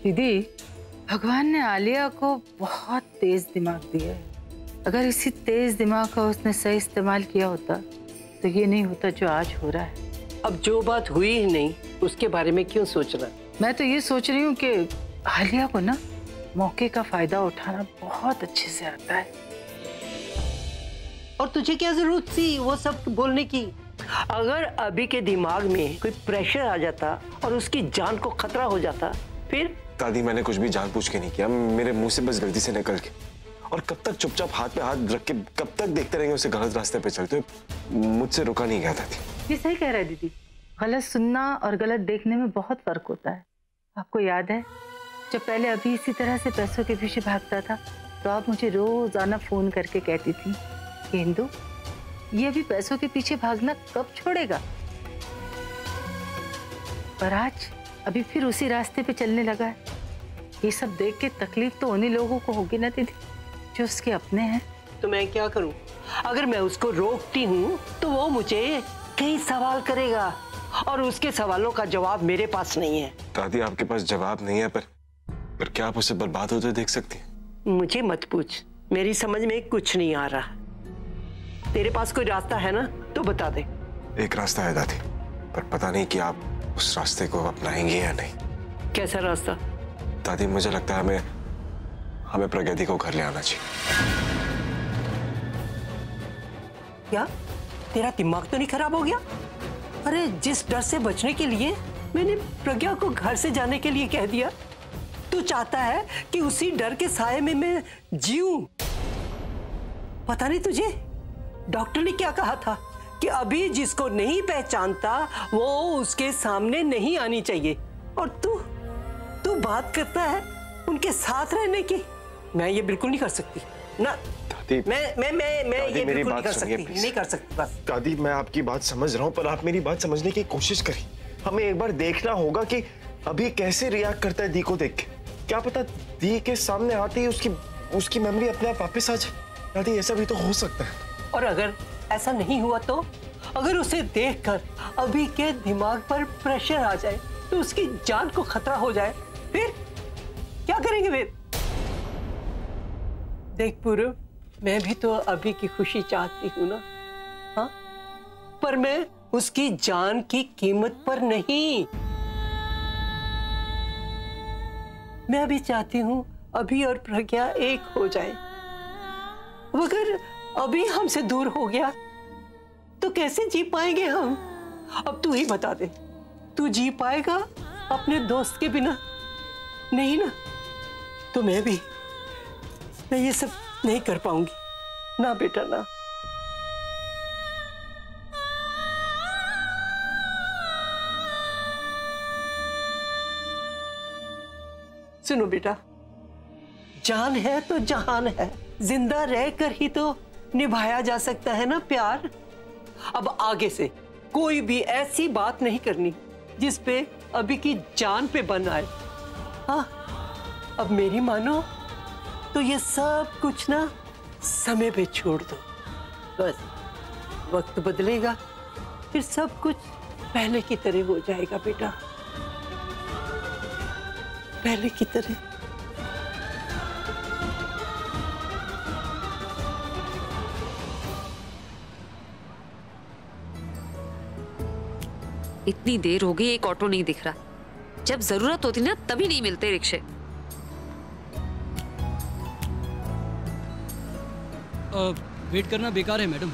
दीदी, भगवान ने आलिया को बहुत तेज दिमाग दिया है। अगर इसी तेज दिमाग का उसने सही इस्तेमाल किया होता तो ये नहीं होता जो आज हो रहा है। अब जो बात हुई ही नहीं उसके बारे में क्यों सोचना? मैं तो ये सोच रही हूँ कि आलिया को ना मौके का फायदा उठाना बहुत अच्छे से आता है। और तुझे क्या जरूरत थी वो सब बोलने की? अगर अभी के दिमाग में कोई प्रेशर आ जाता और उसकी जान को खतरा हो जाता फिर? दादी, मैंने कुछ भी जानबूझ के नहीं किया, मेरे मुंह से बस गलती से निकल के। और कब तक चुपचाप हाथ पे हाथ रख के कब तक देखते रहेंगे उसे गलत रास्ते पे चलते? मुझसे रुका नहीं गया था। ये सही कह रहा है दीदी, गलत सुनना और गलत देखने में बहुत फर्क होता है। आपको याद है जब पहले अभी इसी तरह से पैसों के पीछे भागता था तो आप मुझे रोजाना फोन करके कहती थी कि हिंदू, ये अभी पैसों के पीछे भागना कब छोड़ेगा? पर आज अभी फिर उसी रास्ते पे चलने लगा है। ये सब देख के तकलीफ तो उन्हीं लोगों को होगी ना दीदी जो उसके अपने हैं। तो मैं क्या करूं? अगर मैं उसको रोकती हूँ तो वो मुझे कई सवाल करेगा और उसके सवालों का जवाब मेरे पास नहीं है। दादी, आपके पास जवाब नहीं है पर क्या आप उसे बर्बाद होते देख सकती हैं? मुझे मत पूछ, मेरी समझ में कुछ नहीं आ रहा। तेरे पास कोई रास्ता है ना तो बता दे। एक रास्ता है दादी, पर पता नहीं कि आप उस रास्ते को अपनाएंगे या नहीं। कैसा रास्ता? दादी, मुझे लगता है हमें प्रगति को घर ले आना चाहिए। क्या तेरा दिमाग तो नहीं खराब हो गया? अरे जिस डर से बचने के लिए मैंने प्रज्ञा को घर से जाने के लिए कह दिया, तू चाहता है कि उसी डर के साए में मैं जीऊं। पता नहीं तुझे डॉक्टर ने क्या कहा था कि अभी जिसको नहीं पहचानता वो उसके सामने नहीं आनी चाहिए, और तू बात करता है उनके साथ रहने की। मैं ये बिल्कुल नहीं कर सकती ना दादी। मैं ये मेरी बिल्कुल बात नहीं कर सकती बस। दादी, मैं आपकी बात समझ रहा हूँ पर आप मेरी बात समझने की कोशिश करिए। हमें एक बार देखना होगा कि अभी कैसे रिएक्ट करता है दी को देख के। क्या पता दी के सामने आते ही उसकी मेमोरी अपने आप वापस आ जाए। दादी, ऐसा भी तो हो सकता है। और अगर ऐसा नहीं हुआ तो? अगर उसे देखकर अभी के दिमाग पर प्रेशर आ जाए तो उसकी जान को खतरा हो जाए, फिर क्या करेंगे? फिर देख पूर्व, मैं भी तो अभी की खुशी चाहती हूँ ना, हाँ? पर मैं उसकी जान की कीमत पर नहीं। मैं भी चाहती हूँ अभी और प्रज्ञा एक हो जाए। अगर अभी हमसे दूर हो गया तो कैसे जी पाएंगे हम? अब तू ही बता दे, तू जी पाएगा अपने दोस्त के बिना? नहीं ना? तो मैं ये सब नहीं कर पाऊंगी ना बेटा, ना। सुनो बेटा, जान है तो जहान है, जिंदा रहकर ही तो निभाया जा सकता है ना प्यार। अब आगे से कोई भी ऐसी बात नहीं करनी जिस पे अभी की जान पे बन आए। हाँ, अब मेरी मानो तो ये सब कुछ ना समय पे छोड़ दो। बस वक्त बदलेगा फिर सब कुछ पहले की तरह हो जाएगा बेटा, पहले की तरह। इतनी देर हो गई, एक ऑटो नहीं दिख रहा। जब जरूरत होती ना तभी नहीं मिलते रिक्शे। वेट करना बेकार है मैडम,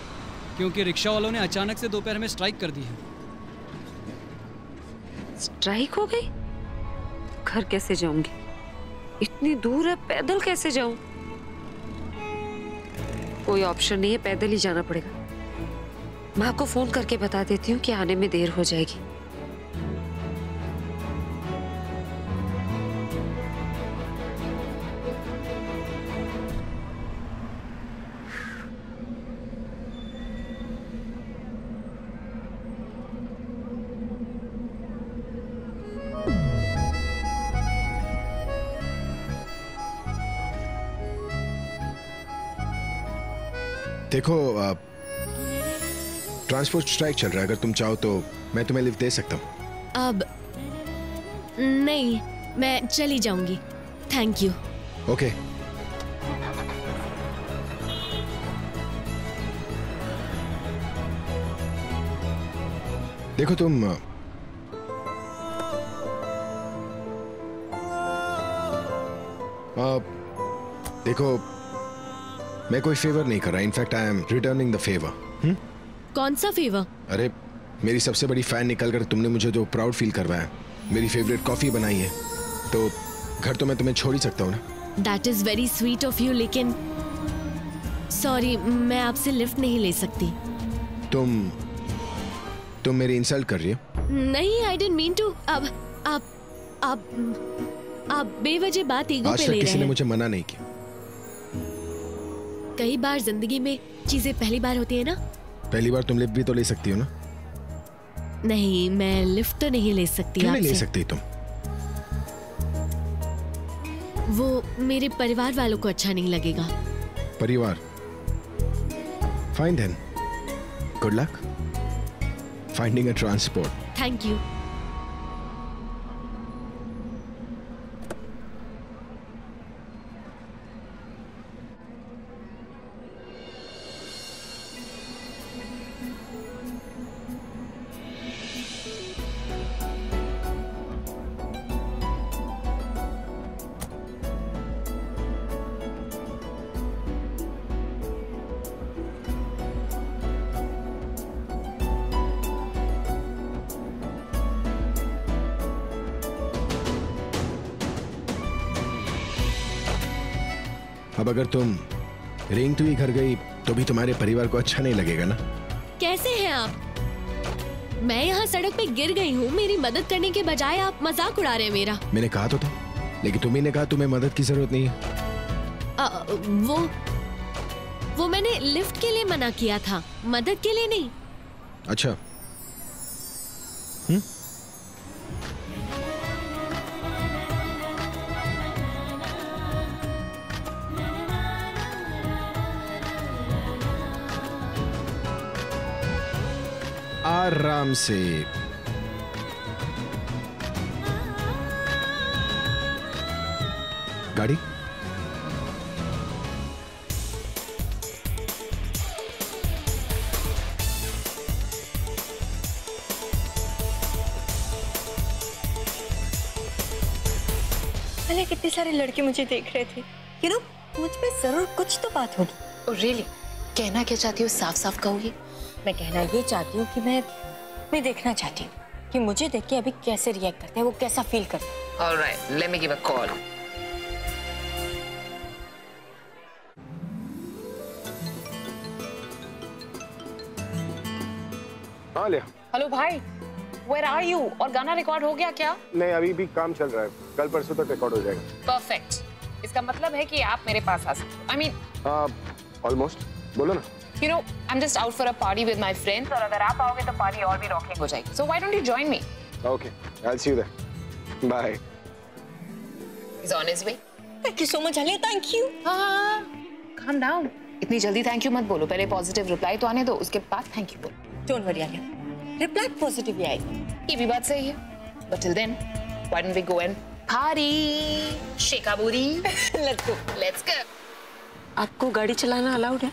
क्योंकि रिक्शा वालों ने अचानक से दोपहर में स्ट्राइक कर दी है। स्ट्राइक हो गई? घर कैसे जाऊंगी? इतनी दूर है, पैदल कैसे जाऊं? कोई ऑप्शन नहीं है, पैदल ही जाना पड़ेगा। माँ को फोन करके बता देती हूँ कि आने में देर हो जाएगी। देखो, ट्रांसपोर्ट स्ट्राइक चल रहा है। अगर तुम चाहो तो मैं तुम्हें लिफ्ट दे सकता हूँ। अब नहीं, मैं चली जाऊंगी। Thank you. ओके। देखो तुम देखो, मैं कोई फेवर नहीं कर रहा, in fact I am returning the favour. कौन सा फेवर? अरे मेरी सबसे बड़ी फैन निकलकर तुमने मुझे जो प्राउड फील करवाया, मेरी फेवरेट कॉफी बनाई है, तो घर तो मैं तुम्हें छोड़ ही सकता हूँ ना। That is very sweet of you, लेकिन सॉरी, मैं आपसे लिफ्ट नहीं ले सकती। तुम मेरी इंसल्ट कर रही हो? नहीं, आई डिडंट मीन टू। आप बेवजह बात ईगो पे ले रहे हैं। किसी ने मुझे मना नहीं किया। कई बार जिंदगी में चीजें पहली बार होती है ना। पहली बार तुम लिफ्ट भी तो ले सकती हो ना। नहीं, मैं लिफ्ट तो नहीं ले सकती। क्यों नहीं ले सकती तुम? वो मेरे परिवार वालों को अच्छा नहीं लगेगा। परिवार? Fine then, good luck finding a transport. Thank you. अब अगर तुम रेंगते हुई घर गई तो भी तुम्हारे परिवार को अच्छा नहीं लगेगा ना। कैसे हैं आप? मैं यहाँ सड़क पे गिर गई हूँ, मेरी मदद करने के बजाय आप मजाक उड़ा रहे हैं मेरा। मैंने कहा तो था, लेकिन तुम्ही ने कहा तुम्हें मदद की जरूरत नहीं है। वो मैंने लिफ्ट के लिए मना किया था, मदद के लिए नहीं। अच्छा। आराम से। गाड़ी? पहले कितने सारे लड़के मुझे देख रहे थे। यू नो, मुझ पे जरूर कुछ तो बात होगी। और रियली कहना क्या चाहती हो, साफ साफ कहोगी? मैं कहना ये चाहती हूँ कि मैं देखना चाहती हूँ कि मुझे देख के अभी कैसे रिएक्ट करते हैं, वो कैसा फील करते हैं। Alright, let me give a call. हाँ लिया। हेलो भाई, वेयर आर यू? और गाना रिकॉर्ड हो गया क्या? नहीं, अभी भी काम चल रहा है, कल परसों तक रिकॉर्ड हो जाएगा। परफेक्ट। इसका मतलब है कि आप मेरे पास आ सकते। I mean almost. बोलो ना। You know, I'm just out for a party with my friends, और अगर आप आओगे तो पार्टी और भी रॉकिंग हो जाएगी। So why don't you join me? Okay, I'll see you there. Bye. He's on his way. Thank you so much, Alia. Thank you. हाँ, calm down. इतनी जल्दी थैंक यू मत बोलो, पहले पॉजिटिव रिप्लाई तो आने दो, उसके बाद थैंक यू बोलो। Don't worry, Alia. Reply positive ही आएगी। ये भी बात सही है। But till then, why don't we go and party? Shake a booty. Let's go. Let's go. आपको गाड़ी चलाना अलाउड है?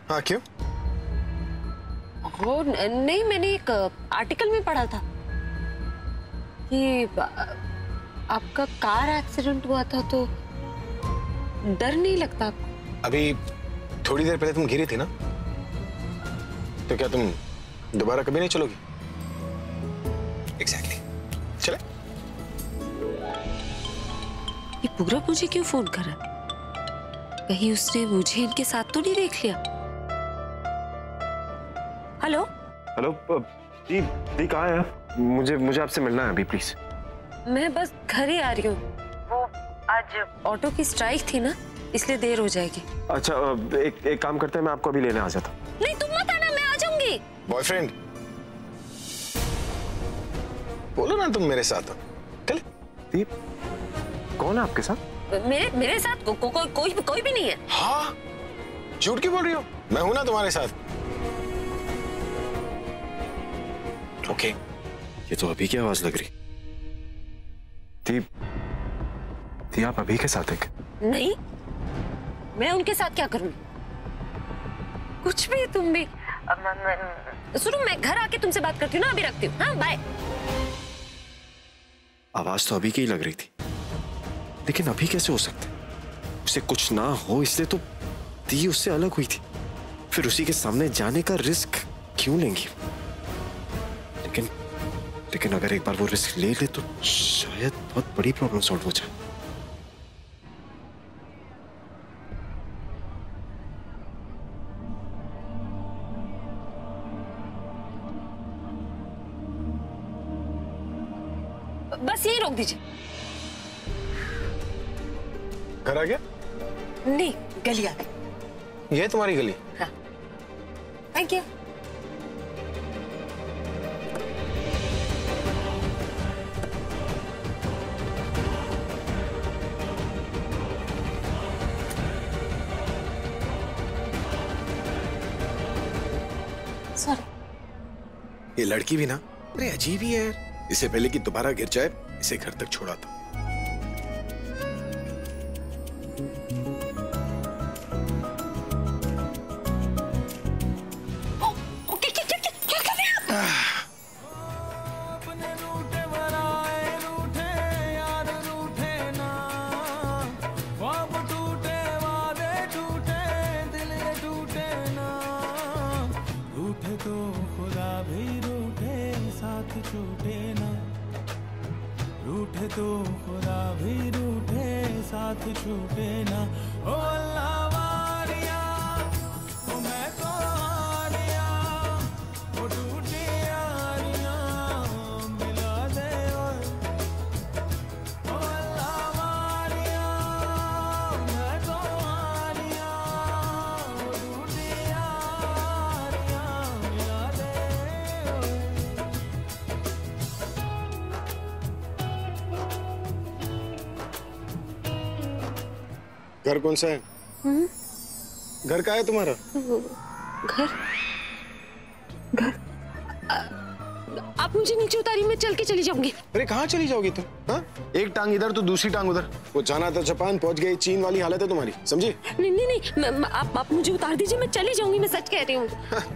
हाँ, क्यों? नहीं, मैंने एक आर्टिकल में पढ़ा था कि आपका कार एक्सीडेंट हुआ था, तो डर नहीं लगता आपको? अभी थोड़ी देर पहले तुम गिरी थी ना, तो क्या तुम दोबारा कभी नहीं चलोगी? एग्जैक्टली। चले। ये पूरा मुझे क्यों फोन कर रहा है? कहीं उसने मुझे इनके साथ तो नहीं देख लिया? हेलो हेलो दी कहाँ है आप? मुझे आपसे मिलना है अभी, प्लीज। मैं बस घर ही आ रही हूँ। वो आज ऑटो की स्ट्राइक थी ना, इसलिए देर हो जाएगी। अच्छा, एक काम करते हैं, मैं आपको अभी लेने आ जाता। नहीं, तुम मत आना, मैं आ जाऊंगी। बॉयफ्रेंड? बोलो ना तुम मेरे साथ हो। चल। दीप, कौन है आपके साथ? मेरे साथ कोई भी नहीं है। हाँ, झूठ क्यों बोल रही हो? मैं हूं ना तुम्हारे साथ। ओके, ये तो अभी की आवाज लग रही। दी आप अभी के साथ है क्या? नहीं, मैं उनके साथ क्या करूंगी? कुछ भी तुम भी। सुनो, मैं घर आके तुमसे बात करती हूँ ना, अभी रखती हूँ। हाँ, बाय। आवाज तो अभी की ही लग रही थी, लेकिन अभी कैसे हो सकता है? उसे कुछ ना हो इसलिए तो दी उससे अलग हुई थी, फिर उसी के सामने जाने का रिस्क क्यों लेंगी? लेकिन अगर एक बार वो रिस्क ले ले तो शायद बहुत बड़ी प्रॉब्लम सॉल्व हो जाए। बस यही रोक दीजिए। घर आ गया? नहीं, गली आ गई। ये तुम्हारी गली? हाँ, थैंक यू। सॉरी। ये लड़की भी ना, अरे अजीब ही है यार। इससे पहले कि दोबारा गिर जाए, इसे घर तक छोड़ा था। रूठे तो खुदा भी रूठे, साथ छूटे ना। ओ अल्लाह वारिया, ओ मैं तो हारिया, ओ टूटी यारियां मिला दे। ओ अल्लाह वारिया, मैं तो हारिया, ओ टूटी यारियां मिला दे। घर कौन सा है? घर का है तुम्हारा? घर? आप मुझे नीचे उतारिए, मैं चल के चली जाऊंगी। अरे कहाँ चली जाओगी तुम? हाँ? एक टांग इधर तो दूसरी टांग उधर। वो जाना था जापान, पहुंच गई चीन वाली हालत है तुम्हारी, समझी? नहीं, आप मुझे उतार दीजिए, मैं चली जाऊंगी, मैं सच कह रही हूँ।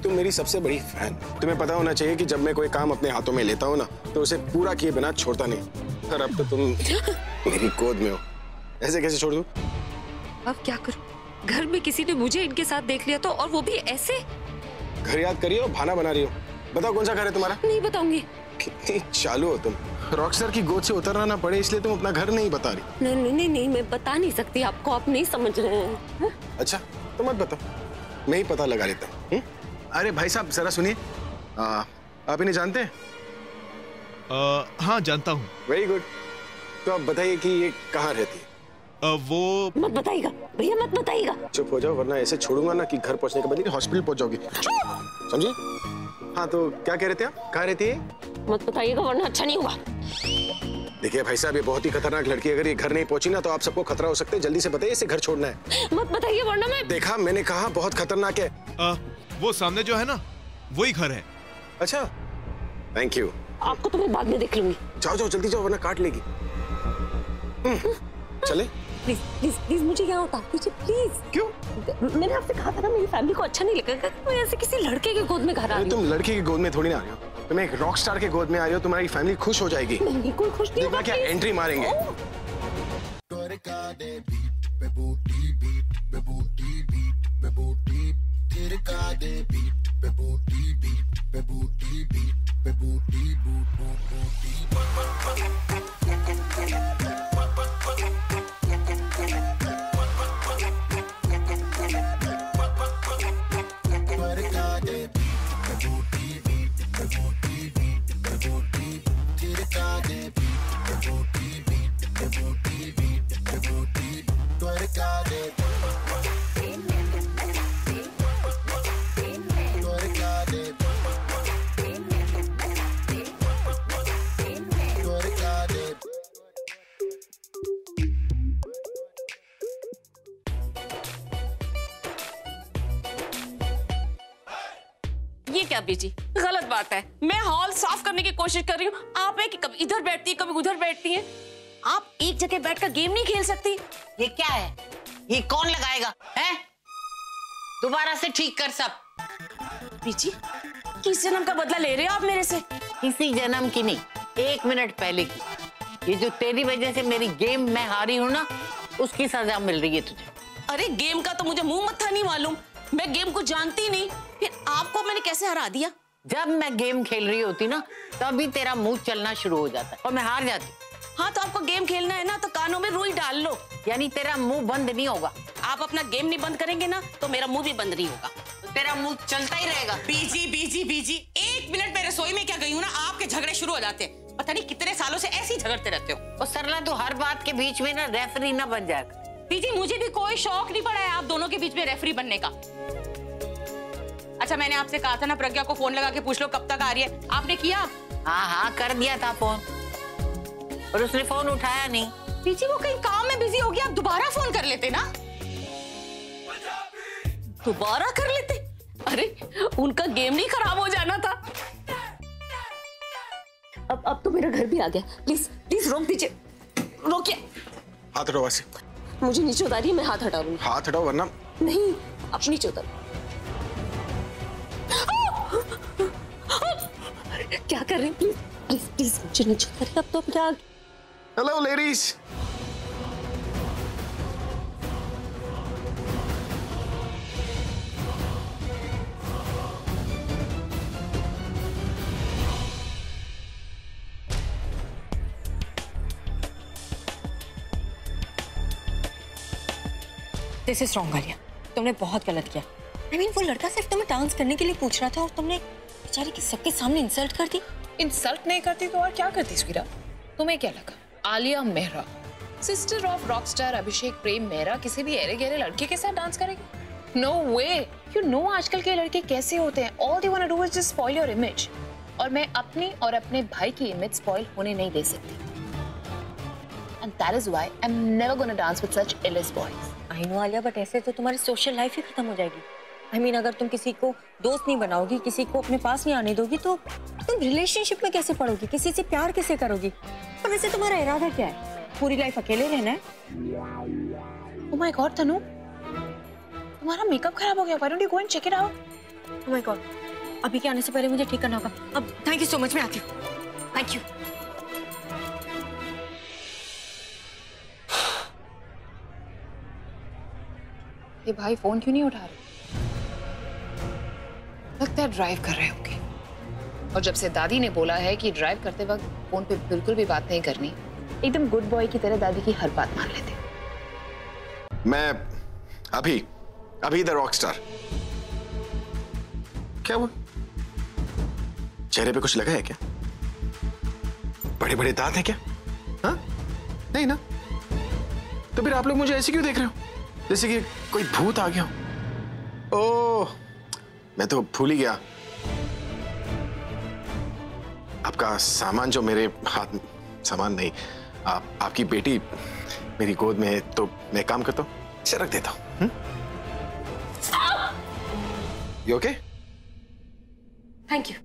तुम मेरी सबसे बड़ी फैन। तुम्हें पता होना चाहिए कि जब मैं कोई काम अपने हाथों में लेता हूँ ना, तो उसे पूरा किए बिना छोड़ता नहीं। और अब तो तुम मेरी गोद में हो, ऐसे कैसे छोड़ दूं? अब क्या करूं? घर में किसी ने मुझे इनके साथ देख लिया तो, और वो भी ऐसे। घर याद करिए और बहाना बना रही हो। बताओ कौन सा घर है तुम्हारा? नहीं बताऊंगी। कितनी चालू हो तुम। रॉकस्टार की गोद से उतरना ना पड़े इसलिए तुम अपना घर नहीं बता रही। नहीं, मैं बता नहीं सकती आपको, आप नहीं समझ रहे हैं। अच्छा तो मत बताओ, मैं ही पता लगा लेता हूँ। अरे भाई साहब जरा सुनिए, आप इन्हें जानते हैं? हाँ जानता हूँ। Very good. तो आप बताइए कि ये कहाँ रहती है? वो मत बताइएगा भैया, मत बताइएगा। चुप हो जाओ वरना ऐसे छोड़ूंगा ना कि घर पहुंचने के बाद हॉस्पिटल पहुंच जाओगी, समझे? हाँ तो क्या कह रहे थे आप? कहाँ रहती है? मत बताइएगा वरना अच्छा नहीं होगा। देखिए भाई साहब, ये बहुत ही खतरनाक लड़की है। अगर ये घर नहीं पहुंची ना तो आप सबको खतरा हो सकता है। जल्दी से बताइए, इसे घर छोड़ना है। मत बताइए वरना मैं। देखा, मैंने कहा बहुत खतरनाक है। वो सामने जो है ना, वही घर है। अच्छा, थैंक यू। आपको तो मैं बाद में देख लूंगी। जाओ जाओ जल्दी जाओ वरना काट लेगी। चले? प्लीज मुझे यहाँ उतार दीजिए प्लीज। क्यों? मैंने आपसे कहा था ना, मेरी फैमिली को अच्छा नहीं लगेगा मैं ऐसे किसी लड़के के गोद में घर आ रही हूँ। तुम लड़के की गोद में थोड़ी ना आ रही हो, तुम एक रॉक स्टार के गोद में आ रही हो। तुम्हारी फैमिली खुश हो जाएगी। बिल्कुल खुश नहीं होगा। क्या एंट्री मारेंगे? ये क्या बीजी, गलत बात है। मैं हॉल साफ करने की कोशिश कर रही हूँ, आप है कि कभी इधर बैठती है कभी उधर बैठती है। आप एक जगह बैठकर गेम नहीं खेल सकती? ये क्या है? ये कौन लगाएगा है? दोबारा से ठीक कर सब। बीजी, किस जन्म का बदला ले रहे हो आप मेरे से? किसी जन्म की नहीं, 1 मिनट पहले की। ये जो तेरी वजह से मेरी गेम मैं हारी हूं ना, उसकी सजा मिल रही है तुझे। अरे गेम का तो मुझे मुंह मत्था नहीं मालूम, मैं गेम को जानती नहीं, फिर आपको मैंने कैसे हरा दिया? जब मैं गेम खेल रही होती ना, तभी तेरा मुंह चलना शुरू हो जाता है और मैं हार जाती। हाँ तो आपको गेम खेलना है ना, तो कानों में रुई डाल लो, यानी तेरा मुंह बंद नहीं होगा। आप अपना गेम नहीं बंद करेंगे ना, तो मेरा मुंह भी बंद नहीं होगा, तो तेरा मुंह चलता ही रहेगा। बीजी बीजी बीजी, 1 मिनट मैं रसोई में क्या गई हूँ ना, आपके झगड़े शुरू हो जाते हैं। पता नहीं कितने सालों से ऐसे ही झगड़ते रहते हो। और सरला तो हर बात के बीच में ना रेफरी ना बन जाएगा। बीजी मुझे भी कोई शौक नहीं पड़ा है आप दोनों के बीच में रेफरी बनने का। अच्छा मैंने आपसे कहा था ना प्रज्ञा को फोन लगा के पूछ लो कब तक आ रही है, आपने किया? हाँ हाँ कर दिया था फोन, और उसने फोन उठाया नहीं। बीजी वो कहीं काम में बिजी हो गया, आप दोबारा फोन कर लेते ना। दोबारा कर लेते? अरे उनका गेम नहीं खराब हो जाना था। अब तो मेरा घर भी आ गया, प्लीज प्लीज रोक दीजिए, रोकिए। हाथ हटाओ वासी। मुझे नीचे उतारिए, मैं हाथ हटाऊंगी। हाथ हटाओ वरना। नहीं आप नीचे उतार। क्या कर रही हैं? प्लीज प्लीज प्लीज मुझे नीचे उतारिए। अब तो क्या? Hello ladies. This is wrong Alia, तुमने बहुत गलत किया। I mean, वो लड़का सिर्फ तुम्हें डांस करने के लिए पूछ रहा था और तुमने बेचारी की सबके सामने इंसल्ट कर दी। इंसल्ट नहीं करती तो और क्या करती स्वीरा? तुम्हें क्या लगा Alia Mehra, sister of rockstar Abhishek Prem Mehra, किसी भी ऐरे गहरे लड़के के साथ डांस करेगी? No way. यू नो आजकल के लड़के कैसे होते हैं, all they want to do is just spoil your image, और मैं अपनी और अपने भाई की इमेज स्पॉइल होने नहीं दे सकती। And that is why I'm never going to dance with such illest boys. I know Alia, but ऐसे तो तुम्हारी सोशल लाइफ ही खत्म हो जाएगी। I mean, अगर तुम किसी को दोस्त नहीं बनाओगी, किसी को अपने पास नहीं आने दोगी, तो तुम रिलेशनशिप में कैसे पड़ोगी, किसी से प्यार कैसे करोगी? और वैसे तुम्हारा इरादा क्या है? पूरी लाइफ अकेले रहना है? Oh my God, तनु, तुम्हारा मेकअप खराब हो गया। Why don't you go and check it out? Oh my God, अभी के आने से पहले मुझे ठीक करना होगा। अब थैंक यू सो मच, मैं आती हूँ। Thank you. ये भाई फोन क्यों नहीं उठा रहे? लगता है ड्राइव कर रहे होंगे। और जब से दादी ने बोला है कि ड्राइव करते वक्त फोन पे बिल्कुल भी बात नहीं करनी, एकदम गुड बॉय की तरह दादी की हर बात मान लेते। मैं अभी द रॉकस्टार। क्या हुआ? चेहरे पे कुछ लगा है क्या? बड़े बड़े दांत हैं क्या? हाँ? नहीं ना? तो फिर आप लोग मुझे ऐसे क्यों देख रहे हो, जैसे कि कोई भूत आ गया हो? ओह, मैं तो भूल ही गया। आपका सामान जो मेरे हाथ, सामान नहीं, आपकी बेटी मेरी गोद में है, तो मैं काम करता हूँ, इसे रख देता हूँ। You okay? Thank you.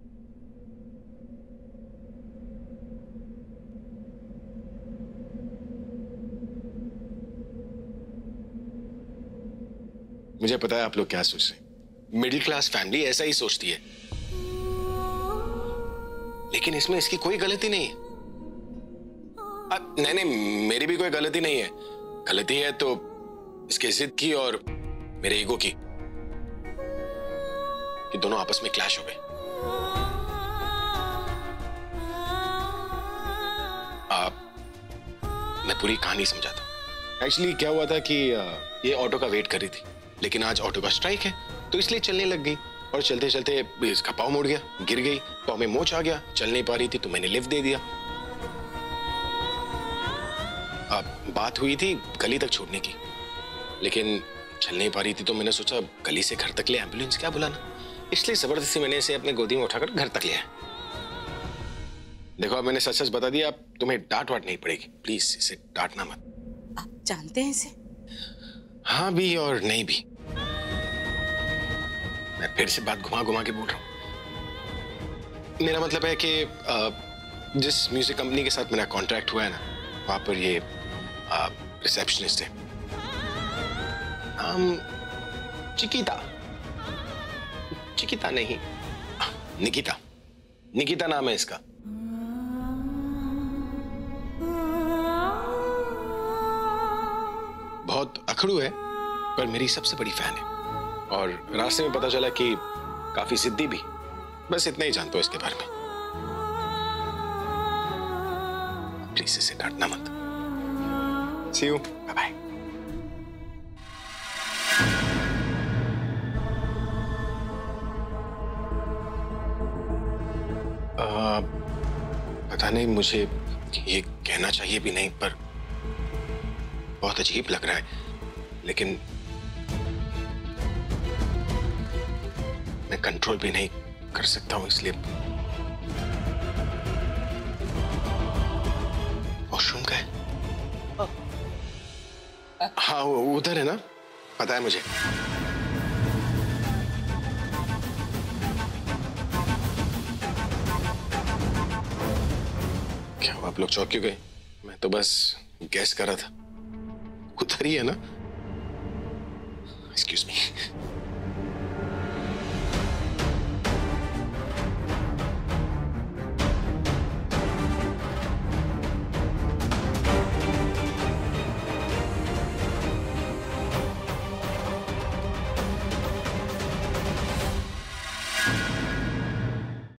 मुझे पता है आप लोग क्या सोच रहे हैं। मिडिल क्लास फैमिली ऐसा ही सोचती है, लेकिन इसमें इसकी कोई गलती नहीं है। नहीं, मेरी भी कोई गलती नहीं है। गलती है तो इसके जिद की और मेरे ईगो की, कि दोनों आपस में क्लैश हो गए। मैं पूरी कहानी समझाता हूं। एक्चुअली क्या हुआ था कि ये ऑटो का वेट कर रही थी, लेकिन आज ऑटो का स्ट्राइक है, तो इसलिए चलने लग गई, और चलते चलते इसका पाँव मुड़ गया, गिर गई, पाँव में मोच आ गया, चल नहीं पा रही थी, तो मैंने लिफ्ट दे दिया। अब बात हुई थी गली तक छोड़ने की, लेकिन चल नहीं पा रही थी, तो मैंने सोचा गली से घर तक ले एम्बुलेंस क्या बुलाना, इसलिए जबरदस्ती मैंने इसे अपने गोदी में उठाकर घर तक लिया। देखो, अब मैंने सच सच बता दिया, अब तुम्हें डांट वाट नहीं पड़ेगी, प्लीज इसे डांटना मत। आप जानते हैं इसे? हाँ भी और नहीं भी। मैं फिर से बात घुमा घुमा के बोल रहा हूँ। मेरा मतलब है कि जिस म्यूजिक कंपनी के साथ मेरा कॉन्ट्रैक्ट हुआ है ना, वहां पर ये रिसेप्शनिस्ट है, नाम चिकिता। चिकिता नहीं, निकिता। निकिता नाम है इसका। बहुत अखड़ू है पर मेरी सबसे बड़ी फैन है, और रास्ते में पता चला कि काफी जिद्दी भी। बस इतना ही जानता हूं इसके बारे में। प्लीज इसे डांटना मत। सी यू, बाय बाय। पता नहीं मुझे ये कहना चाहिए भी नहीं, पर बहुत अजीब लग रहा है, लेकिन मैं कंट्रोल भी नहीं कर सकता हूं, इसलिए। वॉशरूम का है? हाँ उधर है ना, पता है मुझे। क्या आप लोग चौंक क्यों गए? मैं तो बस गैस कर रहा था। उधर ही है ना? Excuse me.